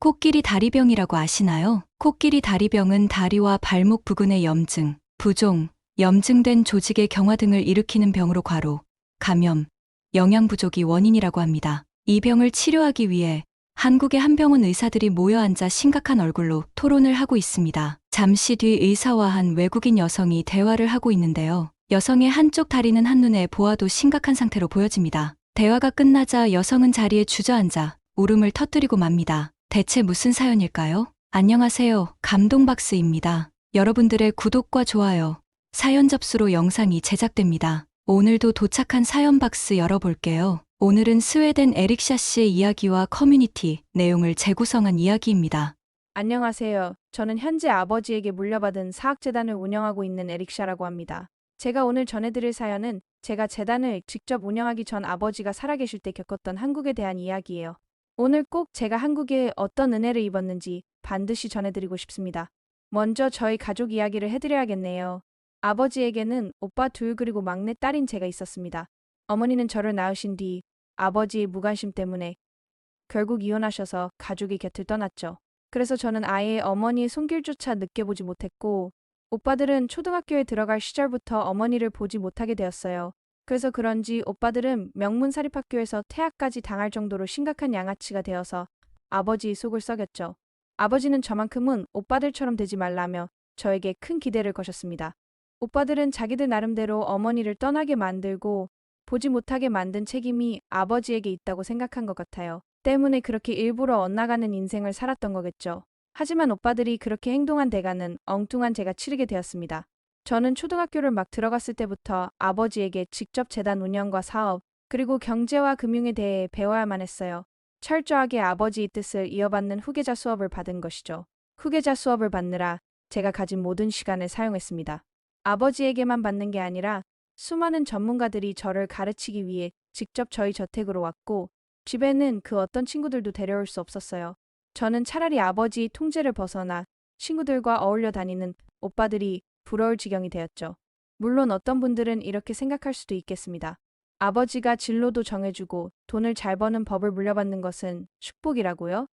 코끼리 다리병이라고 아시나요? 코끼리 다리병은 다리와 발목 부근의 염증, 부종, 염증된 조직의 경화 등을 일으키는 병으로 감염, 영양 부족이 원인이라고 합니다. 이 병을 치료하기 위해 한국의 한 병원 의사들이 모여 앉아 심각한 얼굴로 토론을 하고 있습니다. 잠시 뒤 의사와 한 외국인 여성이 대화를 하고 있는데요. 여성의 한쪽 다리는 한눈에 보아도 심각한 상태로 보여집니다. 대화가 끝나자 여성은 자리에 주저앉아 울음을 터뜨리고 맙니다. 대체 무슨 사연일까요? 안녕하세요. 감동박스입니다. 여러분들의 구독과 좋아요, 사연 접수로 영상이 제작됩니다. 오늘도 도착한 사연 박스 열어볼게요. 오늘은 스웨덴 에릭샤 씨의 이야기와 커뮤니티 내용을 재구성한 이야기입니다. 안녕하세요. 저는 현재 아버지에게 물려받은 사학재단을 운영하고 있는 에릭샤라고 합니다. 제가 오늘 전해드릴 사연은 제가 재단을 직접 운영하기 전 아버지가 살아계실 때 겪었던 한국에 대한 이야기예요. 오늘 꼭 제가 한국에 어떤 은혜를 입었는지 반드시 전해드리고 싶습니다. 먼저 저희 가족 이야기를 해드려야겠네요. 아버지에게는 오빠 둘 그리고 막내 딸인 제가 있었습니다. 어머니는 저를 낳으신 뒤 아버지의 무관심 때문에 결국 이혼하셔서 가족이 곁을 떠났죠. 그래서 저는 아예 어머니의 손길조차 느껴보지 못했고 오빠들은 초등학교에 들어갈 시절부터 어머니를 보지 못하게 되었어요. 그래서 그런지 오빠들은 명문 사립학교에서 퇴학까지 당할 정도로 심각한 양아치가 되어서 아버지의 속을 썩였죠. 아버지는 저만큼은 오빠들처럼 되지 말라며 저에게 큰 기대를 거셨습니다. 오빠들은 자기들 나름대로 어머니를 떠나게 만들고 보지 못하게 만든 책임이 아버지에게 있다고 생각한 것 같아요. 때문에 그렇게 일부러 엇나가는 인생을 살았던 거겠죠. 하지만 오빠들이 그렇게 행동한 대가는 엉뚱한 제가 치르게 되었습니다. 저는 초등학교를 막 들어갔을 때부터 아버지에게 직접 재단 운영과 사업, 그리고 경제와 금융에 대해 배워야만 했어요. 철저하게 아버지의 뜻을 이어받는 후계자 수업을 받은 것이죠. 후계자 수업을 받느라 제가 가진 모든 시간을 사용했습니다. 아버지에게만 받는 게 아니라 수많은 전문가들이 저를 가르치기 위해 직접 저희 저택으로 왔고 집에는 그 어떤 친구들도 데려올 수 없었어요. 저는 차라리 아버지의 통제를 벗어나 친구들과 어울려 다니는 오빠들이 부러울 지경이 되었죠. 물론 어떤 분들은 이렇게 생각할 수도 있겠습니다. 아버지가 진로도 정해주고 돈을 잘 버는 법을 물려받는 것은 축복이라고요?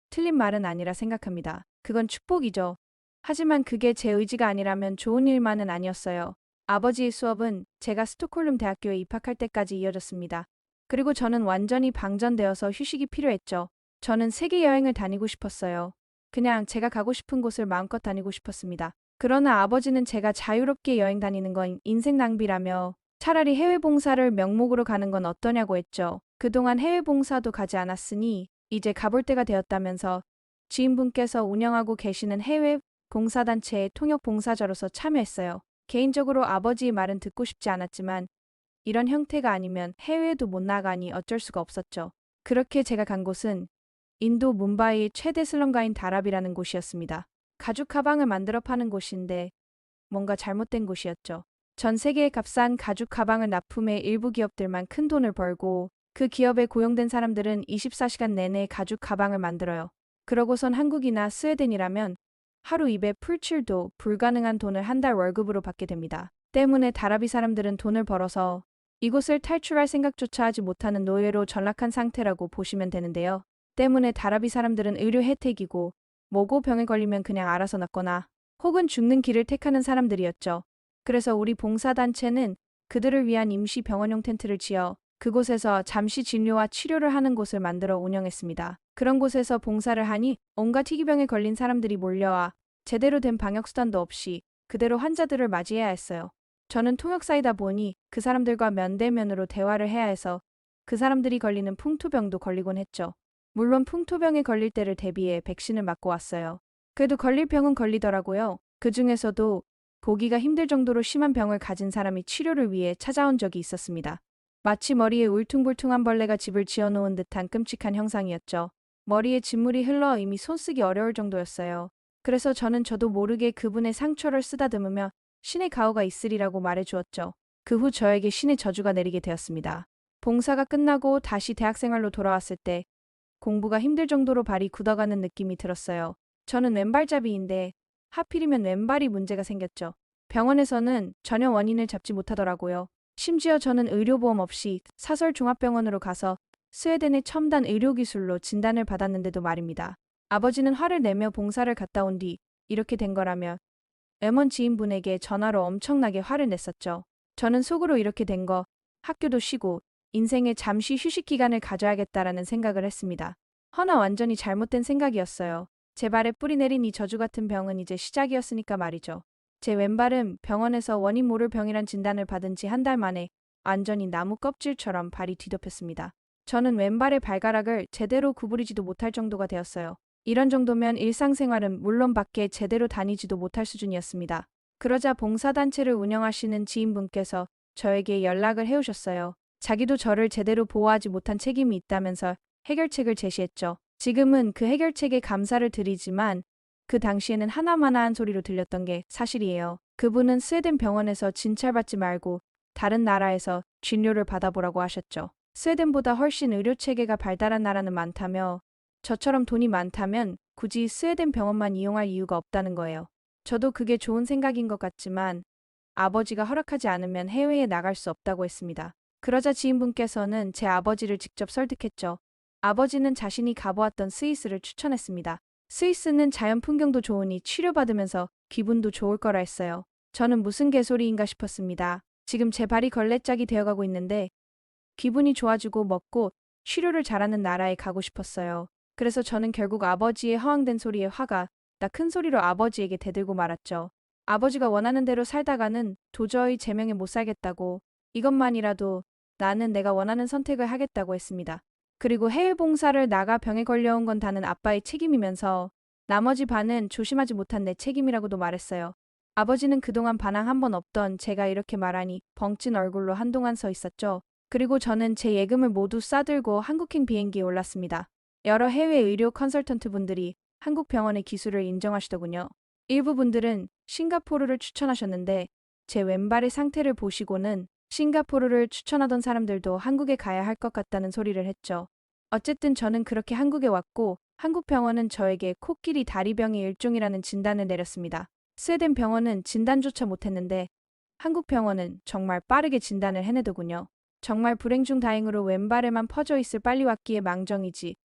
틀린 말은 아니라 생각합니다. 그건 축복이죠. 하지만 그게 제 의지가 아니라면 좋은 일만은 아니었어요. 아버지의 수업은 제가 스톡홀름 대학교에 입학할 때까지 이어졌습니다. 그리고 저는 완전히 방전되어서 휴식이 필요했죠. 저는 세계 여행을 다니고 싶었어요. 그냥 제가 가고 싶은 곳을 마음껏 다니고 싶었습니다. 그러나 아버지는 제가 자유롭게 여행 다니는 건 인생 낭비라며 차라리 해외 봉사를 명목으로 가는 건 어떠냐고 했죠. 그동안 해외 봉사도 가지 않았으니 이제 가볼 때가 되었다면서 지인분께서 운영하고 계시는 해외 봉사단체의 통역 봉사자로서 참여했어요. 개인적으로 아버지의 말은 듣고 싶지 않았지만 이런 형태가 아니면 해외에도 못 나가니 어쩔 수가 없었죠. 그렇게 제가 간 곳은 인도 뭄바이의 최대 슬럼가인 다랍이라는 곳이었습니다. 가죽 가방을 만들어 파는 곳인데 뭔가 잘못된 곳이었죠. 전 세계의 값싼 가죽 가방을 납품해 일부 기업들만 큰 돈을 벌고 그 기업에 고용된 사람들은 24시간 내내 가죽 가방을 만들어요. 그러고선 한국이나 스웨덴이라면 하루 입에 풀칠도 불가능한 돈을 한 달 월급으로 받게 됩니다. 때문에 다라비 사람들은 돈을 벌어서 이곳을 탈출할 생각조차 하지 못하는 노예로 전락한 상태라고 보시면 되는데요. 때문에 다라비 사람들은 의료 혜택이고 뭐고 병에 걸리면 그냥 알아서 낫거나 혹은 죽는 길을 택하는 사람들이었죠. 그래서 우리 봉사단체는 그들을 위한 임시 병원용 텐트를 지어 그곳에서 잠시 진료와 치료를 하는 곳을 만들어 운영했습니다. 그런 곳에서 봉사를 하니 온갖 희귀병에 걸린 사람들이 몰려와 제대로 된 방역수단도 없이 그대로 환자들을 맞이해야 했어요. 저는 통역사이다 보니 그 사람들과 면대면으로 대화를 해야 해서 그 사람들이 걸리는 풍토병도 걸리곤 했죠. 물론 풍토병에 걸릴 때를 대비해 백신을 맞고 왔어요. 그래도 걸릴 병은 걸리더라고요. 그 중에서도 보기가 힘들 정도로 심한 병을 가진 사람이 치료를 위해 찾아온 적이 있었습니다. 마치 머리에 울퉁불퉁한 벌레가 집을 지어놓은 듯한 끔찍한 형상이었죠. 머리에 진물이 흘러 이미 손쓰기 어려울 정도였어요. 그래서 저는 저도 모르게 그분의 상처를 쓰다듬으며 신의 가호가 있으리라고 말해주었죠. 그 후 저에게 신의 저주가 내리게 되었습니다. 봉사가 끝나고 다시 대학생활로 돌아왔을 때 공부가 힘들 정도로 발이 굳어가는 느낌이 들었어요. 저는 왼발잡이인데 하필이면 왼발이 문제가 생겼죠. 병원에서는 전혀 원인을 잡지 못하더라고요. 심지어 저는 의료보험 없이 사설 종합병원으로 가서 스웨덴의 첨단 의료기술로 진단을 받았는데도 말입니다. 아버지는 화를 내며 봉사를 갔다 온 뒤 이렇게 된 거라며 M1 지인분에게 전화로 엄청나게 화를 냈었죠. 저는 속으로 이렇게 된 거 학교도 쉬고 인생에 잠시 휴식 기간을 가져야겠다라는 생각을 했습니다. 허나 완전히 잘못된 생각이었어요. 제 발에 뿌리 내린 이 저주 같은 병은 이제 시작이었으니까 말이죠. 제 왼발은 병원에서 원인 모를 병이란 진단을 받은 지 한 달 만에 완전히 나무 껍질처럼 발이 뒤덮였습니다. 저는 왼발의 발가락을 제대로 구부리지도 못할 정도가 되었어요. 이런 정도면 일상생활은 물론 밖에 제대로 다니지도 못할 수준이었습니다. 그러자 봉사단체를 운영하시는 지인분께서 저에게 연락을 해오셨어요. 자기도 저를 제대로 보호하지 못한 책임이 있다면서 해결책을 제시했죠. 지금은 그 해결책에 감사를 드리지만 그 당시에는 하나마나한 소리로 들렸던 게 사실이에요. 그분은 스웨덴 병원에서 진찰받지 말고 다른 나라에서 진료를 받아보라고 하셨죠. 스웨덴보다 훨씬 의료체계가 발달한 나라는 많다며 저처럼 돈이 많다면 굳이 스웨덴 병원만 이용할 이유가 없다는 거예요. 저도 그게 좋은 생각인 것 같지만 아버지가 허락하지 않으면 해외에 나갈 수 없다고 했습니다. 그러자 지인분께서는 제 아버지를 직접 설득했죠. 아버지는 자신이 가보았던 스위스를 추천했습니다. 스위스는 자연 풍경도 좋으니 치료받으면서 기분도 좋을 거라 했어요. 저는 무슨 개소리인가 싶었습니다. 지금 제 발이 걸레짝이 되어가고 있는데 기분이 좋아지고 먹고 치료를 잘하는 나라에 가고 싶었어요. 그래서 저는 결국 아버지의 허황된 소리에 화가 나 큰 소리로 아버지에게 대들고 말았죠. 아버지가 원하는 대로 살다가는 도저히 제 명에 못 살겠다고, 이것만이라도 나는 내가 원하는 선택을 하겠다고 했습니다. 그리고 해외 봉사를 나가 병에 걸려온 건 다는 아빠의 책임이면서 나머지 반은 조심하지 못한 내 책임이라고도 말했어요. 아버지는 그동안 반항 한 번 없던 제가 이렇게 말하니 벙찐 얼굴로 한동안 서 있었죠. 그리고 저는 제 예금을 모두 싸들고 한국행 비행기에 올랐습니다. 여러 해외 의료 컨설턴트 분들이 한국 병원의 기술을 인정하시더군요. 일부 분들은 싱가포르를 추천하셨는데 제 왼발의 상태를 보시고는 싱가포르를 추천하던 사람들도 한국에 가야 할 것 같다는 소리를 했죠. 어쨌든 저는 그렇게 한국에 왔고 한국 병원은 저에게 코끼리 다리병의 일종이라는 진단을 내렸습니다. 스웨덴 병원은 진단조차 못했는데 한국 병원은 정말 빠르게 진단을 해내더군요. 정말 불행 중 다행으로 왼발에만 퍼져 있을 빨리 왔기에 망정이지.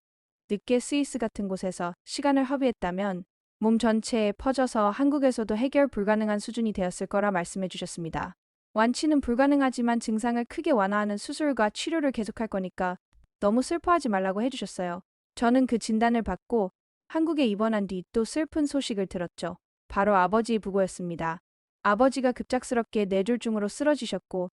늦게 스위스 같은 곳에서 시간을 허비했다면 몸 전체에 퍼져서 한국에서도 해결 불가능한 수준이 되었을 거라 말씀해 주셨습니다. 완치는 불가능하지만 증상을 크게 완화하는 수술과 치료를 계속할 거니까 너무 슬퍼하지 말라고 해주셨어요. 저는 그 진단을 받고 한국에 입원한 뒤 또 슬픈 소식을 들었죠. 바로 아버지의 부고였습니다. 아버지가 급작스럽게 뇌졸중으로 쓰러지셨고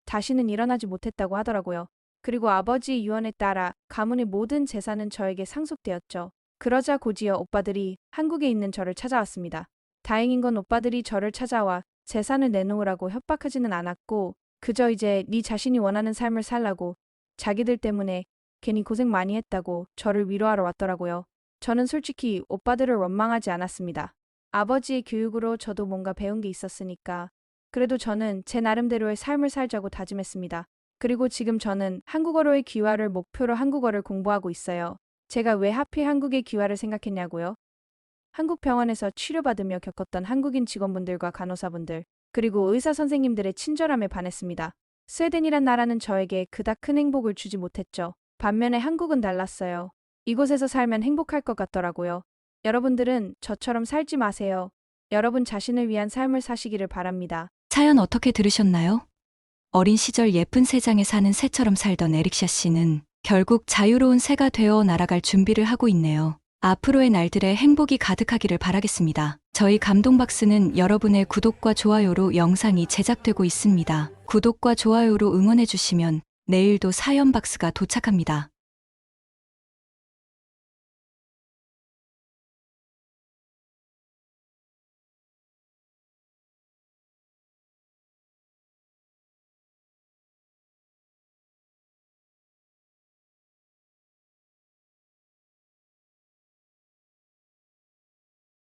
다시는 일어나지 못했다고 하더라고요. 그리고 아버지의 유언에 따라 가문의 모든 재산은 저에게 상속되었죠. 그러자 곧이어 오빠들이 한국에 있는 저를 찾아왔습니다. 다행인 건 오빠들이 저를 찾아와 재산을 내놓으라고 협박하지는 않았고 그저 이제 네 자신이 원하는 삶을 살라고 자기들 때문에 괜히 고생 많이 했다고 저를 위로하러 왔더라고요. 저는 솔직히 오빠들을 원망하지 않았습니다. 아버지의 교육으로 저도 뭔가 배운 게 있었으니까 그래도 저는 제 나름대로의 삶을 살자고 다짐했습니다. 그리고 지금 저는 한국어로의 귀화를 목표로 한국어를 공부하고 있어요. 제가 왜 하필 한국의 귀화를 생각했냐고요? 한국 병원에서 치료받으며 겪었던 한국인 직원분들과 간호사분들, 그리고 의사 선생님들의 친절함에 반했습니다. 스웨덴이란 나라는 저에게 그닥 큰 행복을 주지 못했죠. 반면에 한국은 달랐어요. 이곳에서 살면 행복할 것 같더라고요. 여러분들은 저처럼 살지 마세요. 여러분 자신을 위한 삶을 사시기를 바랍니다. 사연 어떻게 들으셨나요? 어린 시절 예쁜 새장에 사는 새처럼 살던 에릭샤 씨는 결국 자유로운 새가 되어 날아갈 준비를 하고 있네요. 앞으로의 날들에 행복이 가득하기를 바라겠습니다. 저희 감동박스는 여러분의 구독과 좋아요로 영상이 제작되고 있습니다. 구독과 좋아요로 응원해주시면 내일도 사연박스가 도착합니다.